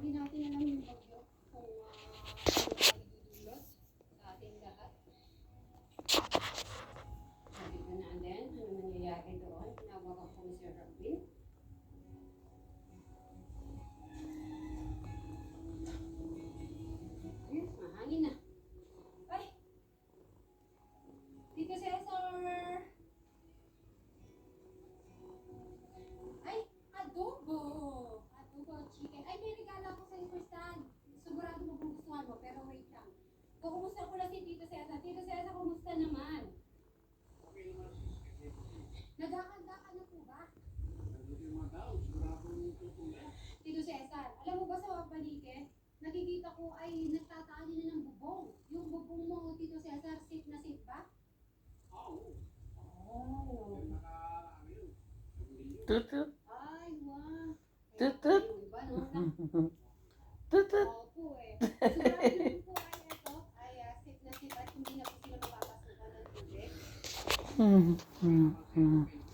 Di natin alam yung bagyo kung ano magdudulot sa ating lahat. Sabi ko na din, ano nangyayari doon? Tinawag ako ni Sir Robin. Ayun, mahangin na. Ay! Dito Cesar! Ay! Adobo! Adobo chicken. Ay, may regalo ako sa iyo, Stan. Sigurado magugustuhan mo, pero wait lang. Kukumusta ko lang si Tito Cesar. Tito Cesar, kumusta naman? Nagkakanda ka na po ba? Tito Cesar, alam mo ba sa palike, nakikita ko ay nagtatali na ng bubong. Yung bubong mo, Tito Cesar, safe na safe ba? Oo. Oh. Tutut. Ay, wow. Tutut. Iba, no? Tutut. Opo eh. Sigurado naman po ay ito ay safe na safe at hindi na po sila mapapasukan ng tubig.